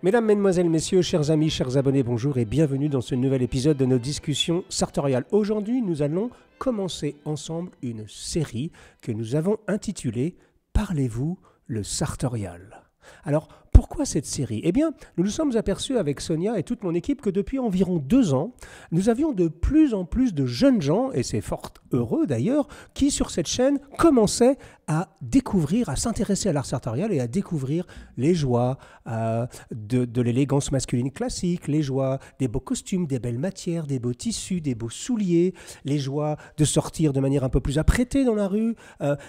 Mesdames, Mesdemoiselles, Messieurs, chers amis, chers abonnés, bonjour et bienvenue dans ce nouvel épisode de nos discussions sartoriales. Aujourd'hui, nous allons commencer ensemble une série que nous avons intitulée « Parlez-vous le sartorial ». Alors, pourquoi cette série ? Eh bien, nous nous sommes aperçus avec Sonia et toute mon équipe que depuis environ 2 ans, nous avions de plus en plus de jeunes gens, et c'est fort heureux d'ailleurs, qui sur cette chaîne commençaient à découvrir, à s'intéresser à l'art sartorial et à découvrir les joies de l'élégance masculine classique, les joies des beaux costumes, des belles matières, des beaux tissus, des beaux souliers, les joies de sortir de manière un peu plus apprêtée dans la rue,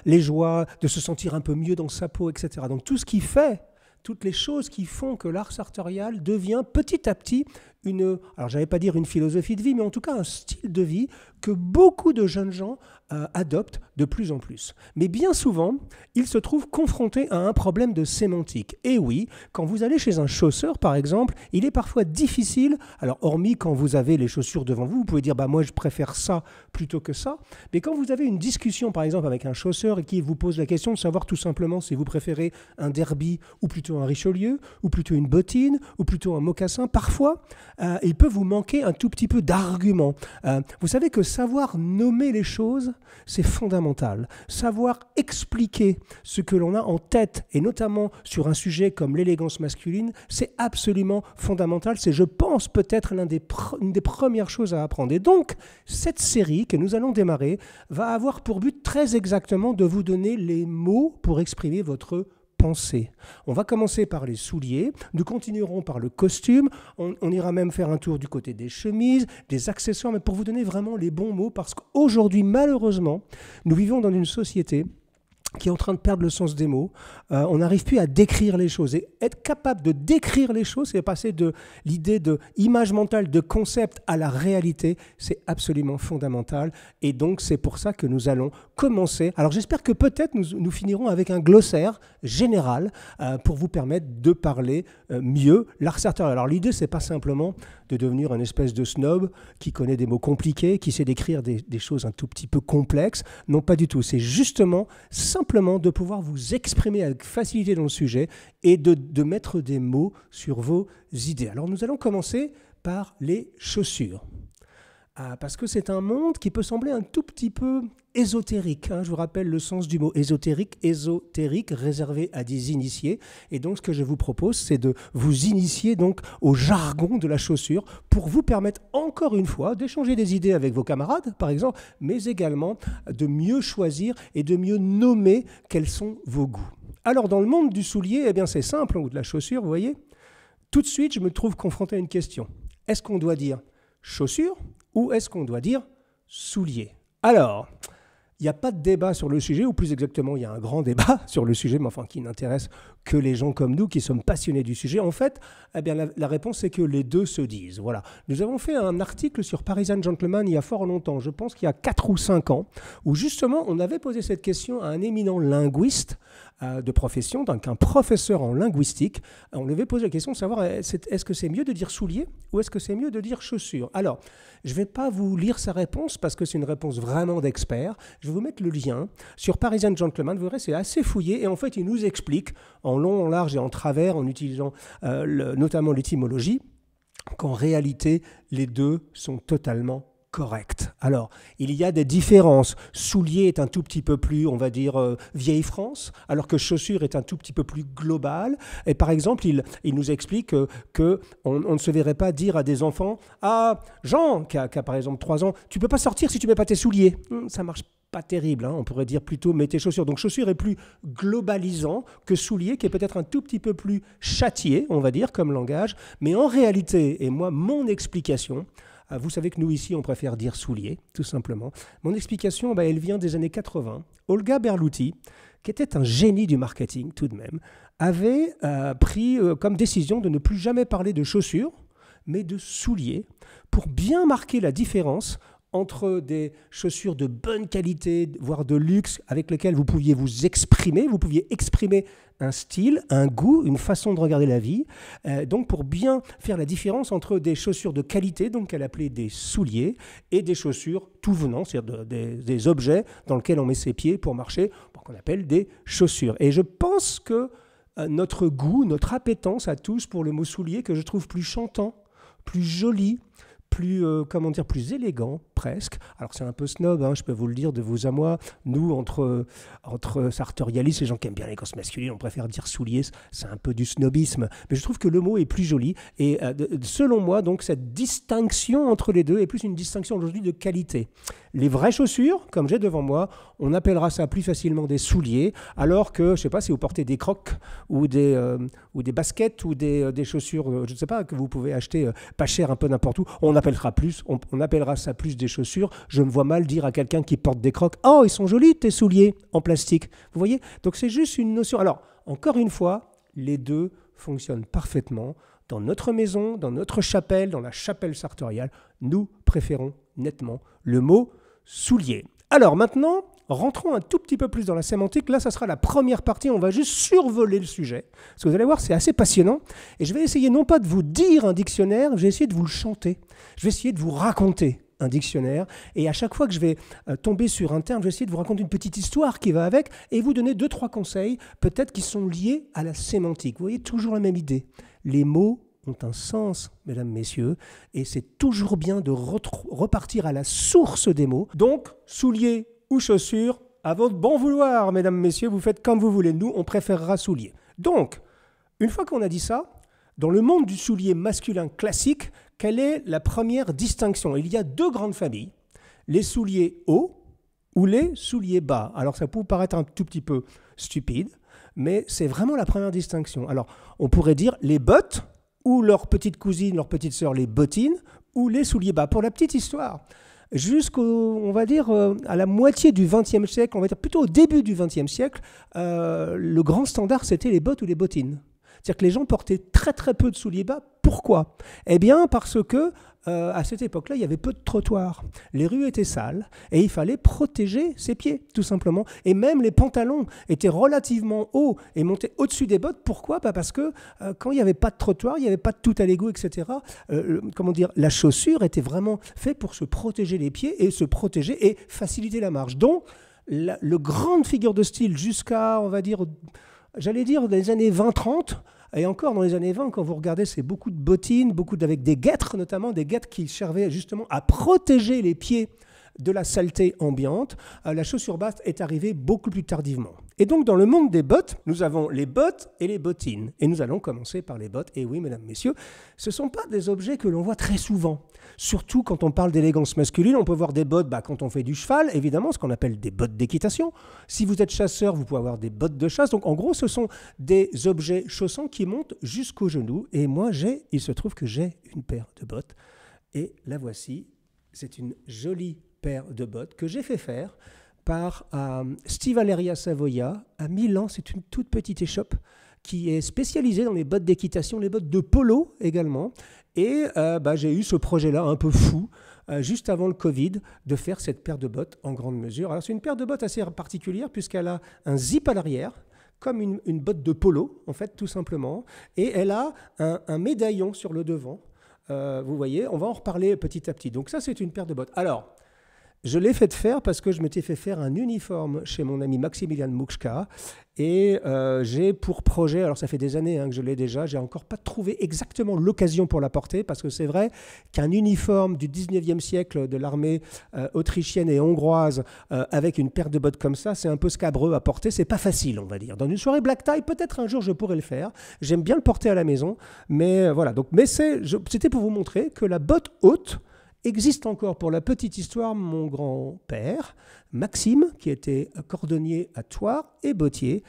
les joies de se sentir un peu mieux dans sa peau, etc. Donc tout ce qui fait, toutes les choses qui font que l'art sartorial devient petit à petit alors j'allais pas dire une philosophie de vie, mais en tout cas un style de vie que beaucoup de jeunes gens adoptent de plus en plus. Mais bien souvent, ils se trouvent confrontés à un problème de sémantique. Et oui, quand vous allez chez un chausseur, par exemple, il est parfois difficile, alors hormis quand vous avez les chaussures devant vous, vous pouvez dire « moi je préfère ça plutôt que ça », mais quand vous avez une discussion, par exemple, avec un chausseur et qui vous pose la question de savoir tout simplement si vous préférez un derby ou plutôt un Richelieu, ou plutôt une bottine, ou plutôt un mocassin, parfois, il peut vous manquer un tout petit peu d'arguments. Vous savez que savoir nommer les choses, c'est fondamental. Savoir expliquer ce que l'on a en tête, et notamment sur un sujet comme l'élégance masculine, c'est absolument fondamental. C'est, je pense, peut-être une des premières choses à apprendre. Et donc, cette série que nous allons démarrer va avoir pour but très exactement de vous donner les mots pour exprimer votre pensée. On va commencer par les souliers, nous continuerons par le costume, on ira même faire un tour du côté des chemises, des accessoires, mais pour vous donner vraiment les bons mots, parce qu'aujourd'hui, malheureusement, nous vivons dans une société qui est en train de perdre le sens des mots. On n'arrive plus à décrire les choses. Et être capable de décrire les choses, c'est passer de l'idée de image mentale, de concept à la réalité. C'est absolument fondamental. Et donc, c'est pour ça que nous allons commencer. Alors, j'espère que peut-être nous finirons avec un glossaire général pour vous permettre de parler mieux l'art sartorial. Alors, l'idée, c'est pas simplement de devenir une espèce de snob qui connaît des mots compliqués, qui sait décrire des choses un tout petit peu complexes. Non, pas du tout. C'est justement simplement de pouvoir vous exprimer avec facilité dans le sujet et de mettre des mots sur vos idées. Alors nous allons commencer par les chaussures. Parce que c'est un monde qui peut sembler un tout petit peu ésotérique. Je vous rappelle le sens du mot ésotérique, réservé à des initiés. Et donc, ce que je vous propose, c'est de vous initier donc au jargon de la chaussure pour vous permettre, encore une fois, d'échanger des idées avec vos camarades, par exemple, mais également de mieux choisir et de mieux nommer quels sont vos goûts. Alors, dans le monde du soulier, eh bien, c'est simple, ou de la chaussure, vous voyez. Tout de suite, je me trouve confronté à une question. Est-ce qu'on doit dire chaussure ou est-ce qu'on doit dire soulier ? Alors, il n'y a pas de débat sur le sujet, ou plus exactement, il y a un grand débat sur le sujet, mais enfin qui n'intéresse que les gens comme nous qui sommes passionnés du sujet. En fait, eh bien, la réponse c'est que les deux se disent. Voilà. Nous avons fait un article sur Parisian Gentleman il y a fort longtemps, je pense qu'il y a 4 ou 5 ans, où justement on avait posé cette question à un éminent linguiste de profession, donc un professeur en linguistique. On lui avait posé la question de savoir est-ce que c'est mieux de dire soulier ou est-ce que c'est mieux de dire chaussure. Alors, je ne vais pas vous lire sa réponse parce que c'est une réponse vraiment d'expert. Je vais vous mettre le lien sur Parisian Gentleman. Vous verrez, c'est assez fouillé. Et en fait, il nous explique en long, en large et en travers, en utilisant notamment l'étymologie, qu'en réalité, les deux sont totalement correct. Alors, il y a des différences. Soulier est un tout petit peu plus, on va dire, vieille France, alors que chaussure est un tout petit peu plus global. Et par exemple, il nous explique qu'on ne se verrait pas dire à des enfants « Ah, Jean, qui a par exemple 3 ans, tu ne peux pas sortir si tu ne mets pas tes souliers. » Ça marche pas terrible, on pourrait dire plutôt « mets tes chaussures ». Donc chaussure est plus globalisant que soulier, qui est peut-être un tout petit peu plus châtié, on va dire, comme langage. Mais en réalité, et moi, mon explication, vous savez que nous, ici, on préfère dire soulier, tout simplement. Mon explication, elle vient des années 80. Olga Berluti, qui était un génie du marketing, tout de même, avait pris comme décision de ne plus jamais parler de chaussures, mais de souliers, pour bien marquer la différence entre des chaussures de bonne qualité, voire de luxe, avec lesquelles vous pouviez vous exprimer, un style, un goût, une façon de regarder la vie. Donc pour bien faire la différence entre des chaussures de qualité, donc qu'elle appelait des souliers, et des chaussures tout venant, c'est-à-dire des objets dans lesquels on met ses pieds pour marcher, qu'on appelle des chaussures. Et je pense que notre goût, notre appétence à tous pour le mot soulier, que je trouve plus chantant, plus joli, plus, plus élégant, presque. Alors c'est un peu snob, hein, je peux vous le dire de vous à moi. Nous, entre sartorialistes, les gens qui aiment bien l'élégance masculine, on préfère dire souliers, c'est un peu du snobisme. Mais je trouve que le mot est plus joli. Et selon moi, donc, cette distinction entre les deux est plus une distinction aujourd'hui de qualité. Les vraies chaussures, comme j'ai devant moi, on appellera ça plus facilement des souliers, alors que, je ne sais pas, si vous portez des crocs ou des baskets ou des chaussures, je ne sais pas, que vous pouvez acheter pas cher un peu n'importe où, on appellera ça plus des chaussures. Je me vois mal dire à quelqu'un qui porte des crocs, « Oh, ils sont jolis tes souliers en plastique ». Vous voyez ? Donc c'est juste une notion. Alors, encore une fois, les deux fonctionnent parfaitement. Dans notre maison, dans notre chapelle, dans la chapelle sartoriale, nous préférons nettement le mot soulier. Alors maintenant, rentrons un tout petit peu plus dans la sémantique. Là, ça sera la première partie. On va juste survoler le sujet. Parce que vous allez voir, c'est assez passionnant. Et je vais essayer non pas de vous dire un dictionnaire, je vais essayer de vous le chanter. Je vais essayer de vous raconter un dictionnaire. Et à chaque fois que je vais tomber sur un terme, je vais essayer de vous raconter une petite histoire qui va avec et vous donner 2-3 conseils, peut-être qui sont liés à la sémantique. Vous voyez, toujours la même idée. Les mots ont un sens, mesdames, messieurs, et c'est toujours bien de repartir à la source des mots. Donc, souliers ou chaussures, à votre bon vouloir, mesdames, messieurs, vous faites comme vous voulez. Nous, on préférera souliers. Donc, une fois qu'on a dit ça, dans le monde du soulier masculin classique, quelle est la première distinction ? Il y a 2 grandes familles, les souliers hauts ou les souliers bas. Alors, ça peut vous paraître un tout petit peu stupide, mais c'est vraiment la première distinction. Alors, on pourrait dire les bottes, ou leur petite cousine, leur petite sœur, les bottines, ou les souliers bas. Pour la petite histoire, on va dire, à la moitié du XXe siècle, on va dire plutôt au début du XXe siècle, le grand standard, c'était les bottes ou les bottines. C'est-à-dire que les gens portaient très très peu de souliers bas. Pourquoi ? Eh bien, parce que à cette époque-là, il y avait peu de trottoirs. Les rues étaient sales et il fallait protéger ses pieds, tout simplement. Et même les pantalons étaient relativement hauts et montaient au-dessus des bottes. Pourquoi ? Parce que quand il n'y avait pas de trottoir, il n'y avait pas de tout à l'égout, etc. La chaussure était vraiment faite pour se protéger les pieds et se protéger et faciliter la marche. Donc, le grande figure de style jusqu'à, on va dire, j'allais dire, dans les années 20-30, et encore dans les années 20, quand vous regardez, c'est beaucoup de bottines, avec des guêtres notamment, des guêtres qui servaient justement à protéger les pieds de la saleté ambiante. La chaussure basse est arrivée beaucoup plus tardivement. Et donc dans le monde des bottes, nous avons les bottes et les bottines. Et nous allons commencer par les bottes. Et oui, mesdames, messieurs, ce ne sont pas des objets que l'on voit très souvent. Surtout quand on parle d'élégance masculine, on peut voir des bottes quand on fait du cheval, évidemment, ce qu'on appelle des bottes d'équitation. Si vous êtes chasseur, vous pouvez avoir des bottes de chasse. Donc en gros, ce sont des objets chaussants qui montent jusqu'aux genoux. Et moi, il se trouve que j'ai une paire de bottes. Et la voici. C'est une jolie paire de bottes que j'ai fait faire par Stivaleria Savoia à Milan. C'est une toute petite échoppe qui est spécialisée dans les bottes d'équitation, les bottes de polo également. Et j'ai eu ce projet-là un peu fou, juste avant le Covid, de faire cette paire de bottes en grande mesure. Alors c'est une paire de bottes assez particulière puisqu'elle a un zip à l'arrière, comme une botte de polo, en fait, tout simplement. Et elle a un médaillon sur le devant. Vous voyez, on va en reparler petit à petit. Donc ça, c'est une paire de bottes. Alors, je l'ai fait faire parce que je m'étais fait faire un uniforme chez mon ami Maximilian Mouchka et j'ai pour projet, alors ça fait des années que je l'ai déjà, j'ai encore pas trouvé exactement l'occasion pour la porter parce que c'est vrai qu'un uniforme du 19e siècle de l'armée autrichienne et hongroise avec une paire de bottes comme ça, c'est un peu scabreux à porter, c'est pas facile on va dire. Dans une soirée black tie, peut-être un jour je pourrais le faire, j'aime bien le porter à la maison, mais voilà. Donc, c'était pour vous montrer que la botte haute existe encore. Pour la petite histoire, mon grand-père Maxime, qui était cordonnier à Thouars et bottier,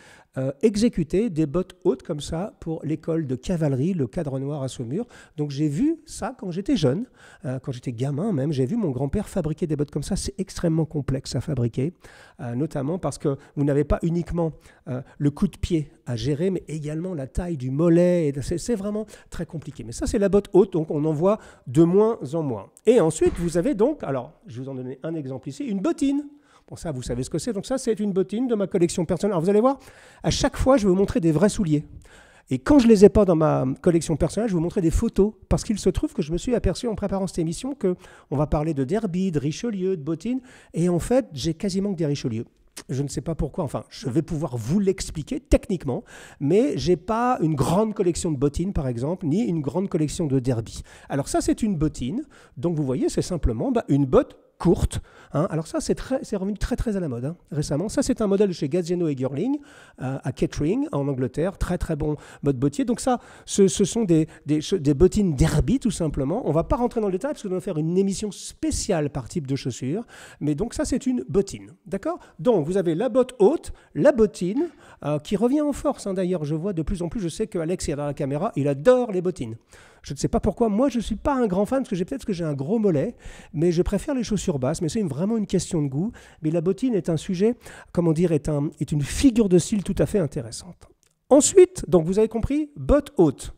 exécutait des bottes hautes comme ça pour l'école de cavalerie, le Cadre Noir à Saumur. Donc j'ai vu ça quand j'étais jeune, quand j'étais gamin même, j'ai vu mon grand-père fabriquer des bottes comme ça. C'est extrêmement complexe à fabriquer, notamment parce que vous n'avez pas uniquement le coup de pied à gérer, mais également la taille du mollet. C'est vraiment très compliqué. Mais ça, c'est la botte haute, donc on en voit de moins en moins. Et ensuite, vous avez donc, alors je vous en donne un exemple ici, une bottine. Bon, ça, vous savez ce que c'est. Donc ça, c'est une bottine de ma collection personnelle. Alors vous allez voir, à chaque fois, je vais vous montrer des vrais souliers. Et quand je ne les ai pas dans ma collection personnelle, je vais vous montrer des photos, parce qu'il se trouve que je me suis aperçu en préparant cette émission qu'on va parler de derby, de Richelieu, de bottines, et en fait, j'ai quasiment que des Richelieu. Je ne sais pas pourquoi, enfin, je vais pouvoir vous l'expliquer techniquement, mais je n'ai pas une grande collection de bottines, par exemple, ni une grande collection de derby. Alors ça, c'est une bottine, donc vous voyez, c'est simplement une botte courte. Alors ça, c'est revenu très à la mode récemment. Ça, c'est un modèle de chez Gaziano et Girling à Kettering, en Angleterre. Très bon mode bottier. Donc ça, ce sont des bottines derby, tout simplement. On ne va pas rentrer dans le détail parce qu'on va faire une émission spéciale par type de chaussure. Mais donc ça, c'est une bottine. D'accord ? Donc, vous avez la botte haute, la bottine, qui revient en force. D'ailleurs, je vois de plus en plus, je sais qu'Alex, il est dans la caméra, il adore les bottines. Je ne sais pas pourquoi. Moi, je ne suis pas un grand fan, parce que j'ai un gros mollet, mais je préfère les chaussures basses. Mais c'est vraiment une question de goût. Mais la bottine est un sujet, comment dire, est une figure de style tout à fait intéressante. Ensuite, donc vous avez compris, botte haute,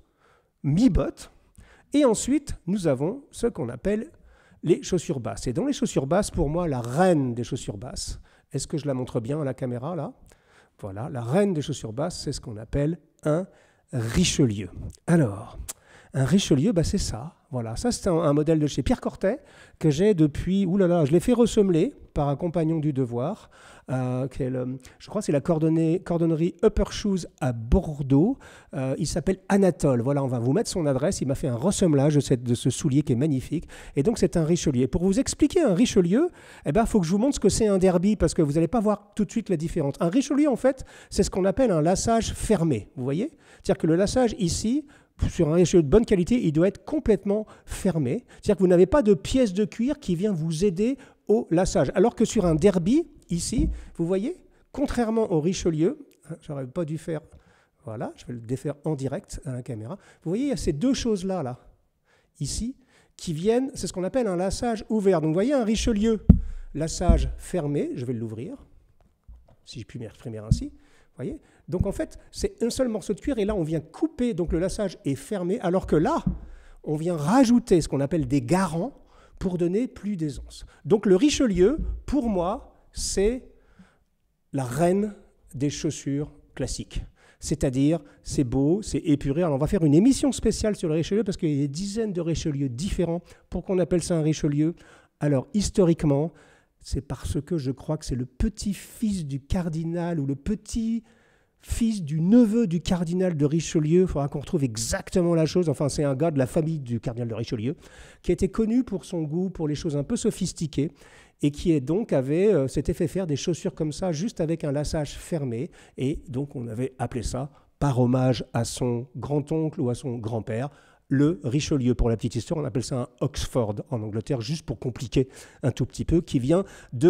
mi-botte. Et ensuite, nous avons ce qu'on appelle les chaussures basses. Et dans les chaussures basses, pour moi, la reine des chaussures basses, est-ce que je la montre bien à la caméra, là ? Voilà, la reine des chaussures basses, c'est ce qu'on appelle un Richelieu. Alors, un Richelieu, c'est ça. Voilà, ça c'est un modèle de chez Pierre Cortet que j'ai depuis, je l'ai fait ressemeler par un compagnon du devoir, je crois que c'est la cordonnerie Upper Shoes à Bordeaux. Il s'appelle Anatole. Voilà, on va vous mettre son adresse. Il m'a fait un ressemelage de ce soulier qui est magnifique. Et donc c'est un Richelieu. Et pour vous expliquer un Richelieu, il faut que je vous montre ce que c'est un derby parce que vous n'allez pas voir tout de suite la différence. Un Richelieu, en fait, c'est ce qu'on appelle un lassage fermé. Vous voyez ? C'est-à-dire que le lassage ici, sur un Richelieu de bonne qualité, il doit être complètement fermé. C'est-à-dire que vous n'avez pas de pièce de cuir qui vient vous aider au lassage. Alors que sur un derby, ici, vous voyez, contrairement au Richelieu, j'aurais pas dû faire, voilà, je vais le défaire en direct à la caméra. Vous voyez, il y a ces deux choses-là, ici, qui viennent, c'est ce qu'on appelle un lassage ouvert. Donc vous voyez un Richelieu, lassage fermé, je vais l'ouvrir, si je puis m'exprimer ainsi. Voyez, donc en fait, c'est un seul morceau de cuir et là, on vient couper, donc le lassage est fermé, alors que là, on vient rajouter ce qu'on appelle des garants pour donner plus d'aisance. Donc le Richelieu, pour moi, c'est la reine des chaussures classiques. C'est-à-dire, c'est beau, c'est épuré. Alors on va faire une émission spéciale sur le Richelieu parce qu'il y a des dizaines de Richelieu différents. Pourquoi on appelle ça un Richelieu ? Alors historiquement, c'est parce que je crois que c'est le petit-fils du cardinal ou le petit-fils du neveu du cardinal de Richelieu. Il faudra qu'on retrouve exactement la chose. Enfin, c'est un gars de la famille du cardinal de Richelieu qui était connu pour son goût, pour les choses un peu sophistiquées et qui s'était fait faire des chaussures comme ça, juste avec un lassage fermé. Et donc, on avait appelé ça, par hommage à son grand-oncle ou à son grand-père, le Richelieu. Pour la petite histoire, on appelle ça un Oxford en Angleterre, juste pour compliquer un tout petit peu, qui vient du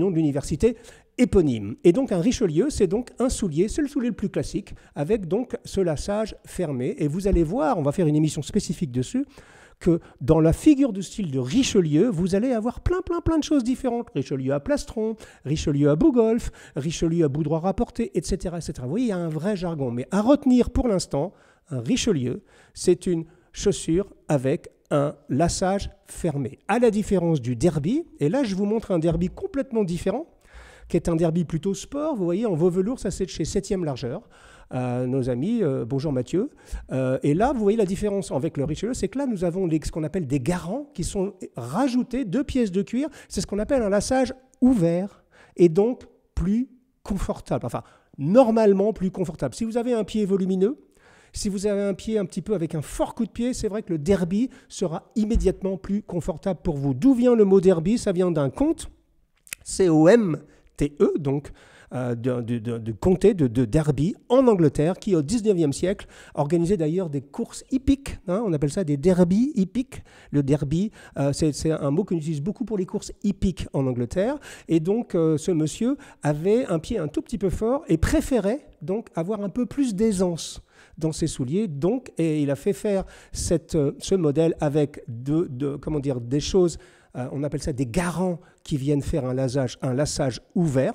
nom de l'université éponyme. Et donc un Richelieu, c'est donc un soulier, c'est le soulier le plus classique, avec donc ce lassage fermé. Et vous allez voir, on va faire une émission spécifique dessus, que dans la figure de style de Richelieu, vous allez avoir plein de choses différentes. Richelieu à plastron, Richelieu à bout golf, Richelieu à bout droit rapporté, etc., etc. Vous voyez, il y a un vrai jargon. Mais à retenir pour l'instant, un Richelieu, c'est une chaussure avec un lassage fermé. À la différence du derby, et là je vous montre un derby complètement différent, qui est un derby plutôt sport. Vous voyez, en veau velours, ça c'est de chez 7e largeur. Nos amis, bonjour Mathieu. Et là, vous voyez la différence avec le Richelieu, c'est que là, nous avons ce qu'on appelle des garants qui sont rajoutés, 2 pièces de cuir. C'est ce qu'on appelle un lassage ouvert et donc plus confortable. Enfin, normalement plus confortable. Si vous avez un pied volumineux, si vous avez un pied un petit peu avec un fort coup de pied, c'est vrai que le derby sera immédiatement plus confortable pour vous. D'où vient le mot derby ? Ça vient d'un conte, C-O-M-T-E, donc de comté de Derby en Angleterre qui, au 19e siècle, organisait d'ailleurs des courses hippiques. On appelle ça des derbies hippiques. Le derby, c'est un mot qu'on utilise beaucoup pour les courses hippiques en Angleterre. Et donc, ce monsieur avait un pied un tout petit peu fort et préférait donc avoir un peu plus d'aisance dans ses souliers. Donc, et il a fait faire ce modèle avec des choses, on appelle ça des garants qui viennent faire un laçage ouvert,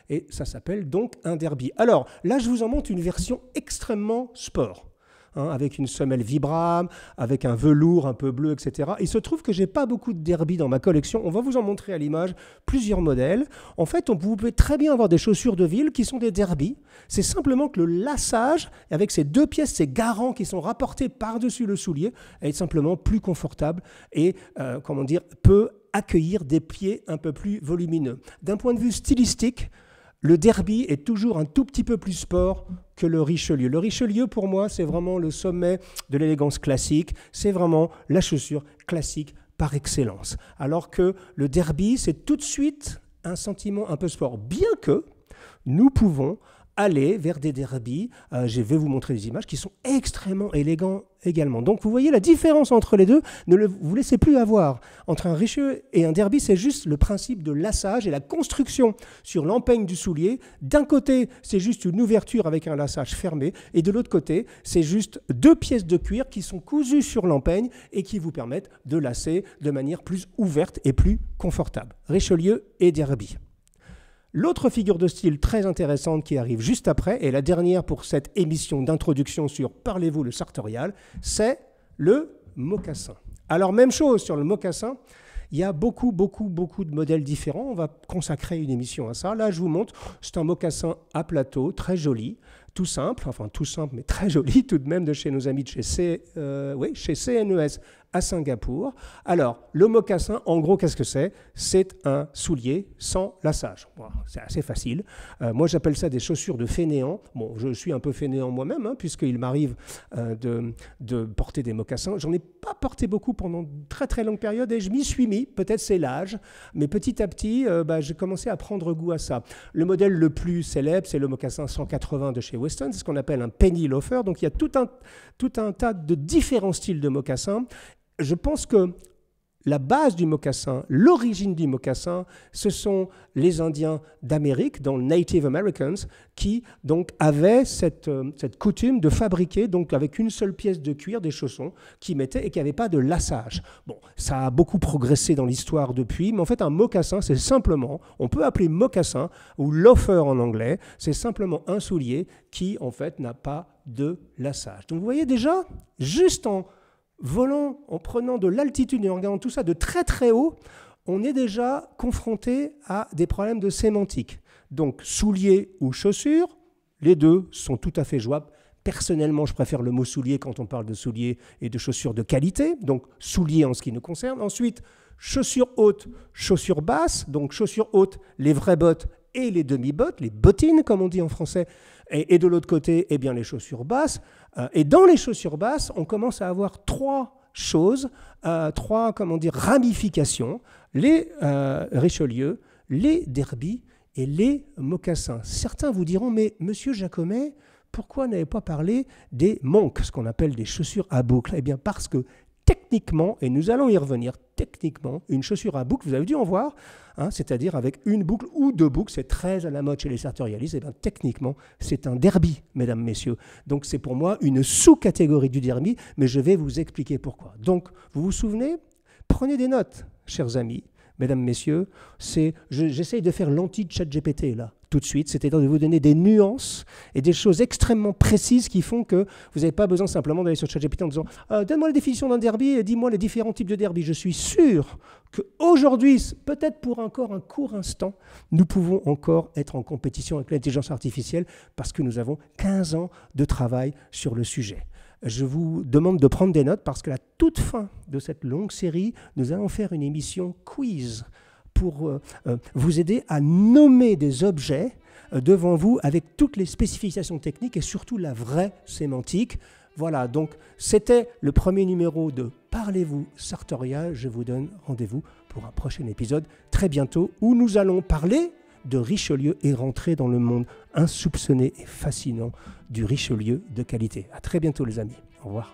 et ça s'appelle donc un derby. Alors là, je vous en montre une version extrêmement sport. Avec une semelle Vibram, avec un velours un peu bleu, etc. Il se trouve que je n'ai pas beaucoup de derby dans ma collection. On va vous en montrer à l'image plusieurs modèles. En fait, vous pouvez très bien avoir des chaussures de ville qui sont des derby. C'est simplement que le laçage, avec ces deux pièces, ces garants qui sont rapportés par-dessus le soulier, est simplement plus confortable et, peut accueillir des pieds un peu plus volumineux. D'un point de vue stylistique, le derby est toujours un tout petit peu plus sport que le Richelieu. Le Richelieu, pour moi, c'est vraiment le sommet de l'élégance classique. C'est vraiment la chaussure classique par excellence. Alors que le derby, c'est tout de suite un sentiment un peu sport. Bien que nous pouvons aller vers des derbys, je vais vous montrer des images qui sont extrêmement élégants également. Donc vous voyez la différence entre les deux, vous laissez plus avoir. Entre un Richelieu et un derby, c'est juste le principe de laçage et la construction sur l'empeigne du soulier. D'un côté, c'est juste une ouverture avec un laçage fermé, et de l'autre côté, c'est juste deux pièces de cuir qui sont cousues sur l'empeigne et qui vous permettent de lacer de manière plus ouverte et plus confortable. Richelieu et derby. L'autre figure de style très intéressante qui arrive juste après, et la dernière pour cette émission d'introduction sur Parlez-vous le sartorial, c'est le mocassin. Alors même chose sur le mocassin, il y a beaucoup de modèles différents. On va consacrer une émission à ça. Là, je vous montre, c'est un mocassin à plateau, très joli, tout simple, mais très joli tout de même, de chez nos amis de chez CNES à Singapour. Alors, le mocassin, en gros, qu'est-ce que c'est? C'est un soulier sans laçage. Bon, c'est assez facile. Moi, j'appelle ça des chaussures de fainéant. Bon, je suis un peu fainéant moi-même, puisqu'il m'arrive de porter des mocassins. J'en ai pas porté beaucoup pendant de très très longue période et je m'y suis mis. Peut-être c'est l'âge, mais petit à petit, j'ai commencé à prendre goût à ça. Le modèle le plus célèbre, c'est le mocassin 180 de chez Weston. C'est ce qu'on appelle un penny loafer. Donc, il y a tout un tas de différents styles de mocassins. Je pense que la base du mocassin, l'origine du mocassin, ce sont les Indiens d'Amérique, dans Native Americans, qui donc avaient cette coutume de fabriquer donc avec une seule pièce de cuir des chaussons qui mettaient et qui n'avaient pas de laçage. Bon, ça a beaucoup progressé dans l'histoire depuis, mais en fait un mocassin, c'est simplement, on peut appeler mocassin ou loafer en anglais, c'est simplement un soulier qui en fait n'a pas de laçage. Donc vous voyez déjà, juste en volant, en prenant de l'altitude et en regardant tout ça de très très haut, on est déjà confronté à des problèmes de sémantique. Donc souliers ou chaussures, les deux sont tout à fait jouables. Personnellement, je préfère le mot soulier quand on parle de souliers et de chaussures de qualité, donc souliers en ce qui nous concerne. Ensuite, chaussures hautes, chaussures basses, donc chaussures hautes, les vraies bottes et les demi-bottes, les bottines comme on dit en français, et de l'autre côté, eh bien, les chaussures basses. Et dans les chaussures basses, on commence à avoir trois choses, ramifications, les Richelieu, les derby et les mocassins. Certains vous diront, mais monsieur Jacomet, pourquoi n'avez pas parlé des monks, ce qu'on appelle des chaussures à boucles? Eh bien, parce que techniquement, et nous allons y revenir, techniquement, une chaussure à boucle, vous avez dû en voir, c'est-à-dire avec une boucle ou deux boucles, c'est très à la mode chez les sartorialistes, et bien techniquement, c'est un derby, mesdames, messieurs. Donc c'est pour moi une sous-catégorie du derby, mais je vais vous expliquer pourquoi. Donc, vous vous souvenez? Prenez des notes, chers amis, mesdames, messieurs. J'essaye de faire l'anti-ChatGPT, là, tout de suite, c'est-à-dire de vous donner des nuances et des choses extrêmement précises qui font que vous n'avez pas besoin simplement d'aller sur ChatGPT en disant « Donne-moi la définition d'un derby et dis-moi les différents types de derby ». Je suis sûr qu'aujourd'hui, peut-être pour encore un court instant, nous pouvons encore être en compétition avec l'intelligence artificielle parce que nous avons 15 ans de travail sur le sujet. Je vous demande de prendre des notes parce qu'à la toute fin de cette longue série, nous allons faire une émission quiz pour vous aider à nommer des objets devant vous avec toutes les spécifications techniques et surtout la vraie sémantique. Voilà, donc c'était le premier numéro de Parlez-vous Sartorial. Je vous donne rendez-vous pour un prochain épisode très bientôt où nous allons parler de Richelieu et rentrer dans le monde insoupçonné et fascinant du Richelieu de qualité. À très bientôt les amis. Au revoir.